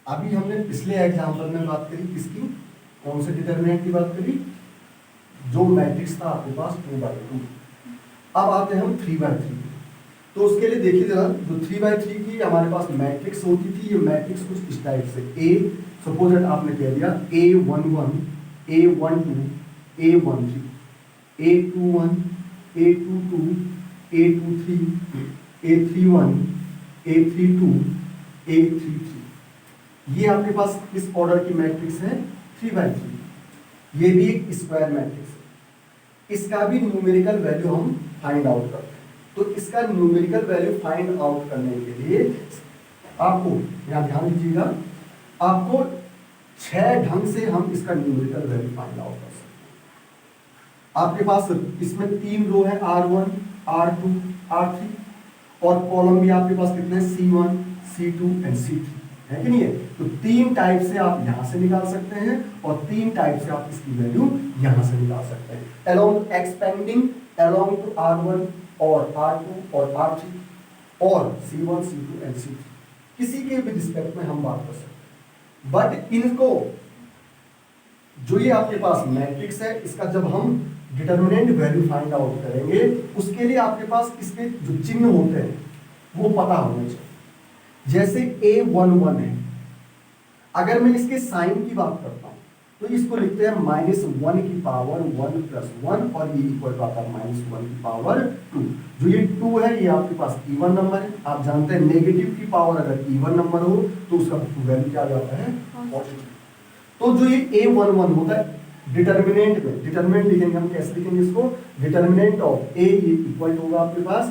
अभी हमने पिछले एग्जाम्पल में बात करी किसकी, कौन से डिटर्मिनेंट की बात करी, जो मैट्रिक्स था आपके पास 2/2। अब आते हैं हम 3/3। तो उसके लिए देखिए जरा, जो 3/3 की हमारे पास मैट्रिक्स होती थी, ये मैट्रिक्स कुछ इस टाइप से, ए सपोज दैट आपने कह दिया A11 A12 A13 A21 A22 A23 A31 A32 A33, ये आपके पास इस ऑर्डर की मैट्रिक्स है 3/3। ये भी एक स्क्वायर मैट्रिक्स है। इसका भी न्यूमेरिकल वैल्यू हम फाइंड आउट करते हैं। तो इसका न्यूमेरिकल वैल्यू फाइंड आउट करने के लिए आपको यहाँ ध्यान दीजिएगा, आपको 6 ढंग से हम इसका न्यूमेरिकल वैल्यू फाइंड आउट कर सकते हैं। आपके पास इसमें 3 रो है, R1 R2 R3, और कॉलम भी आपके पास कितने हैं, C1 C2 एंड C3 है कि नहीं है। तो 3 टाइप से आप यहां से निकाल सकते हैं और 3 टाइप से आप इसकी वैल्यू यहां से निकाल सकते हैं, along expanding along to R1 और R2 और R3 और C1 C2 एंड C3, किसी के भी रिस्पेक्ट में हम बात कर सकते हैं। बट इनको जो ये आपके पास मैट्रिक्स है, इसका जब हम डिटर्मिनेंट वैल्यू फाइंड आउट करेंगे, उसके लिए आपके पास इसके जो चिन्ह होते हैं वो पता होने चाहिए। जैसे A11 है, अगर मैं इसके साइन की बात करता हूं तो इसको लिखते हैं -1 की पावर 1 + 1, और ये इक्वल टू आता है -1 की पावर 2। जो ये 2 है ये आपके पास इवन नंबर है। आप जानते हैं नेगेटिव की पावर अगर इवन नंबर हो तो उसका वैल्यू क्या आ जाता है, पॉजिटिव। तो जो ये A11 होता है डिटर्मिनेंट में, डिटर्मिनेंट लिखेंगे हम, कैसे लिखेंगे इसको, डिटर्मिनेंट ऑफ A ये इक्वल होगा आपके पास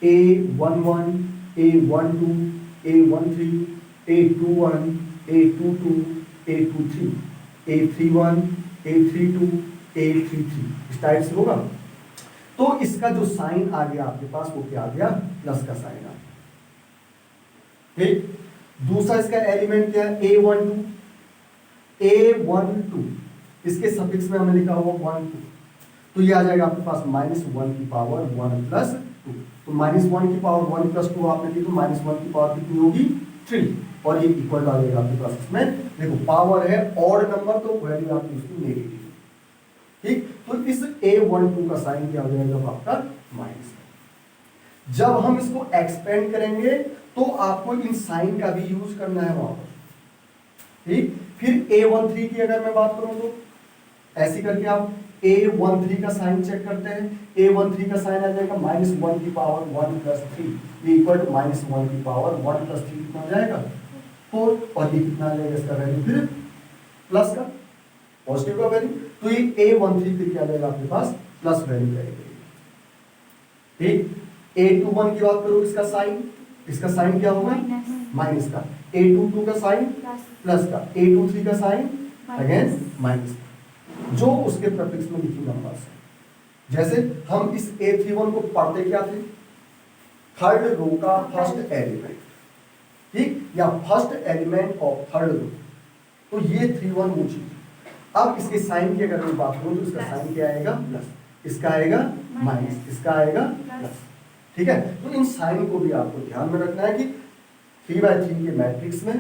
A11 A12 A13 A21 A22 A23 A31 A32 A33, इस टाइप से होगा। तो इसका जो साइन आ गया आपके पास वो क्या आ गया, प्लस का साइन आ गया। ठीक, दूसरा इसका एलिमेंट क्या है, A12 इसके सफिक्स में हमने लिखा हुआ 1 2, तो ये आ जाएगा आपके पास -1 की पावर 1 + 2। तो -1 की पावर 1 + 2 आपने ली, तो -1 की पावर कितनी होगी, 3, और ये इक्वल आ जाएगा आपके पास। इसमें देखो पावर है ऑड नंबर, तो वैल्यू आपकी उसकी नेगेटिव। ठीक, तो इस A12 का साइन क्या हो जाएगा आपका, माइनस। जब हम इसको एक्सपेंड करेंगे तो आपको इन साइन का भी यूज करना है वहां पर। ठीक, फिर A13 की अगर मैं बात करूं तो ऐसे करके आप A13 का साइन चेक करते हैं। A13 का साइन आ जाएगा -1 की पावर 1 + 3, ये इक्वल टू -1 की पावर 1 + 3 कितना हो जाएगा, 4, और ये कितना आ जाएगा इसका वैल्यू, फिर प्लस का पॉजिटिव का वैल्यू। तो ये A13 फिर क्या आ जाएगा आपके पास, प्लस वैल्यू रहेगी। ठीक, A21 की बात करो, इसका साइन क्या होगा, माइनस का। A22 का साइन प्लस का। A23 का साइन अगेन माइनस का, जो उसके प्रीफिक्स में लिखी नंबर्स है। जैसे हम इस A31 को पढ़ते क्या थे, थर्ड रो का फर्स्ट एलिमेंट, ठीक, या first element of third row. तो ये 31 वो चीज। अब इसके साइन की अगर मैं बात करूं तो इसका साइन क्या आएगा, प्लस, इसका आएगा माइनस, इसका आएगा प्लस। ठीक है, तो इन साइन को भी आपको ध्यान में रखना है कि 3/3 के मैट्रिक्स में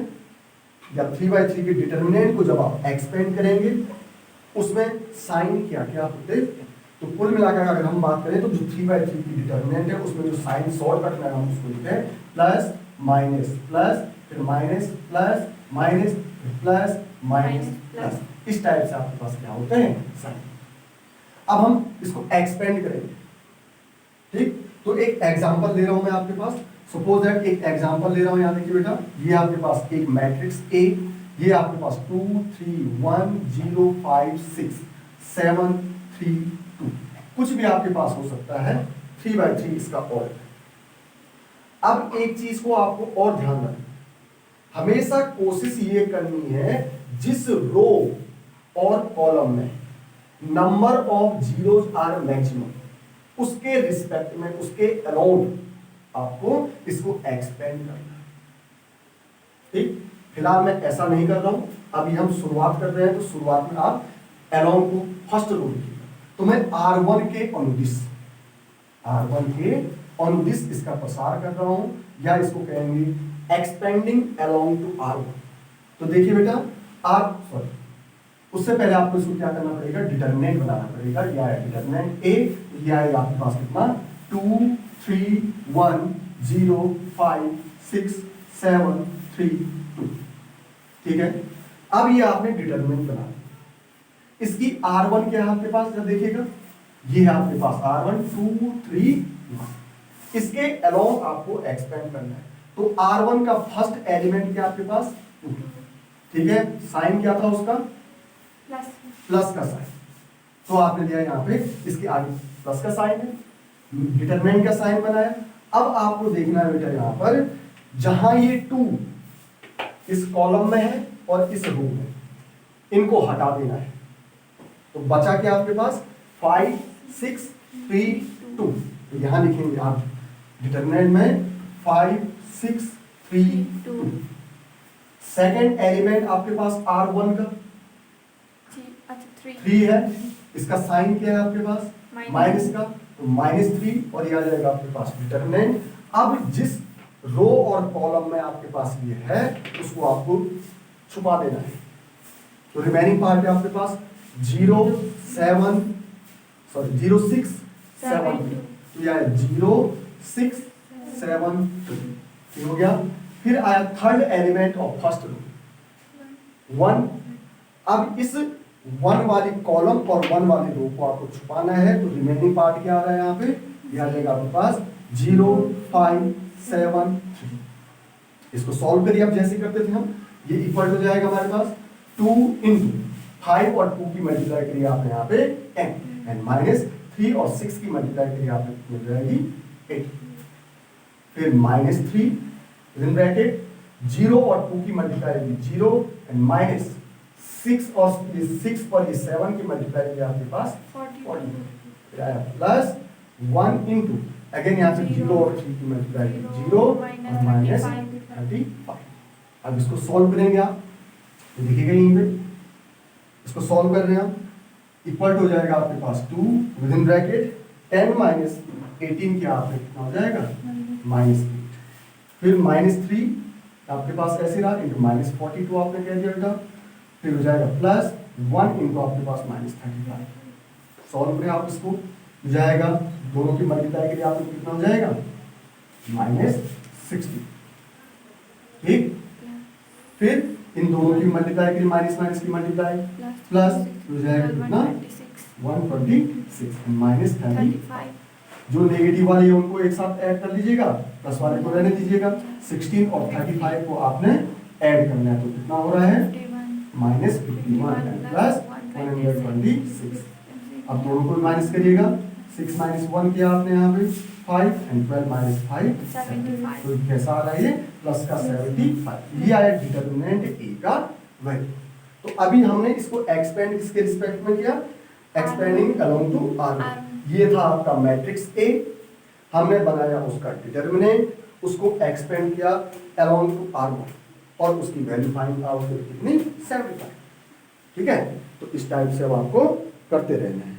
या 3/3 के डिटर्मिनेंट को जब आप एक्सपेंड करेंगे उसमें साइन क्या क्या होते हैं। तो कुल मिलाकर अगर हम बात करें तो जो 3/3 की डिटर्मिनेंट है उसमें जो साइन शॉर्ट रखना है हम उसको लिखते हैं प्लस माइनस प्लस, फिर minus plus minus plus minus plus, इस टाइप से आपके पास क्या होते हैं साइन। अब हम इसको एक्सपेंड करेंगे। ठीक, तो एक एग्जांपल ले रहा हूं मैं आपके पास, सपोज दैट एक एग्जांपल ले रहा हूं, यहां देखिए बेटा, ये आपके पास एक मैट्रिक्स A, ये आपके पास 2 3 1 0 5 6 7 3 2, कुछ भी आपके पास हो सकता है, 3/3 इसका ऑर्डर। अब एक चीज को आपको और ध्यान रखना, हमेशा कोशिश ये करनी है जिस रो और कॉलम में number of zeros are maximum, उसके रिस्पेक्ट में, उसके अराउंड आपको इसको एक्सपेंड करना है। ठीक, फिलहाल मैं ऐसा नहीं कर रहा हूं, अभी हम शुरुआत कर रहे हैं, तो शुरुआत में आप अराउंड टू फर्स्ट रो लिखिएगा। तो मैं R1 के अनुदिश इसका प्रसार कर रहा हूं, या इसको कहेंगे एक्सपेंडिंग अलोंग टू R1। तो देखिए बेटा आप सॉरी उससे पहले आपको इसको क्या करना पड़ेगा, डिटरमिनेंट बनाना पड़ेगा। क्या है डिटरमिनेंट ए, ये आएगा आपके पास कितना 2 3 1 0 5 6 7 3 2। ठीक है, अब ये आपने डिटरमिनेंट बना दिया। इसकी R1 क्या है आपके पास, जब देखिएगा ये है आपके पास R1 2 3 1। इसके अलोंग आपको एक्सपेंड करना है। तो R1 का फर्स्ट एलिमेंट क्या आपके पास 2। ठीक है, साइन क्या था उसका प्लस का साइन, तो आपने दिया यहाँ पे इसके आगे प्लस का साइन है, डिटरमिनेंट का साइन बनाया। अब आपको देखना है बेटा यहाँ पर जहां ये 2 इस कॉलम में है और इस रो में, इनको हटा देना है। तो बचा क्या आपके पास 5 6 3 2। तो यहां लिखेंगे आप डिटरमिनेंट में 5 6 3 2। सेकेंड एलिमेंट आपके पास R1 का 3 है, इसका साइन क्या है आपके पास माइनस का, तो -3 और ये आ जाएगा आपके पास डिटरमिनेंट। अब जिस रो और कॉलम में आपके पास ये है उसको आपको छुपा देना है। तो रिमेनिंग पार्ट है आपके पास 0 6 7 2। तो यह है 0 6 7 2 हो गया। फिर आया third element of first row 1। अब इस 1 वाली कॉलम और 1 वाली रो को आपको छुपाना है। तो रिमेनिंग पार्ट क्या आ रहा है यहाँ पे, ये आ जाएगा आपके पास 0 5 7 3। इसको सॉल्व करिए आप जैसे करते थे हम, ये इक्वल हो जाएगा हमारे पास 2 इंटू 5 और 2 की मल्टीप्लाई करिए आपने यहाँ पे n एंड -3 और 6 की मल्टीप्लाई करिए आपने मिल जाएगी 8। फिर -3 विद ब्रैकेट 0 और 2 की मल्टीप्लाई होगी 0 एंड -6 और 7 की मल्टीप्लाई करिए आपके पास 40। फिर आया प्लस 1 इंटू अगेन यहाँ से 0 और 3 की मल्टीप्लाई 0 और -35। अब इसको सॉल्व करेंगे आप, तो देखिएगा यहीं पे इसको सॉल्व कर रहे हैं हम, इक्वल हो जाएगा आपके पास 2 विद इन ब्रैकेट 10 माइनस 18 क्या आपके कितना हो जाएगा -8। फिर -3 आपके पास ऐसे रहा इंटू -42 आपने कह दिया बेटा। फिर हो जाएगा प्लस 1 इंटू आपके पास -35। सॉल्व करें आप इसको, हो जाएगा दोनों की मल्टीप्लाई के लिए आपको कितना हो जाएगा -60। ठीक, फिर इन दोनों की मल्टीप्लाई के लिए माइनस की मल्टीप्लाई प्लस हो जाएगा कितना 126 -35। जो नेगेटिव वाले हैं उनको एक साथ ऐड कर लीजिएगा, प्लस वाले को रहने दीजिएगा। 16 और 35 को आपने ऐड करना है, तो कितना हो रहा है -51 प्लस 126। अब दोनों को माइनस करिएगा, 6 - 1 किया आपने यहाँ पे 5 एंड 12 - 5 7। तो कैसा आ रहा है ये प्लस का 75। ये आया डिटरमिनेंट ए का वैल्यू। तो अभी हमने इसको एक्सपेंड किसके रिस्पेक्ट में किया, एक्सपेंडिंग अलोंग टू आर। ये था आपका मैट्रिक्स ए, हमने बनाया उसका डिटरमिनेंट, उसको एक्सपेंड किया अलोंग टू R1 और उसकी वैल्यू फाइंड आउट कितनी 75। ठीक है, तो इस टाइप से अब आपको करते रहना है।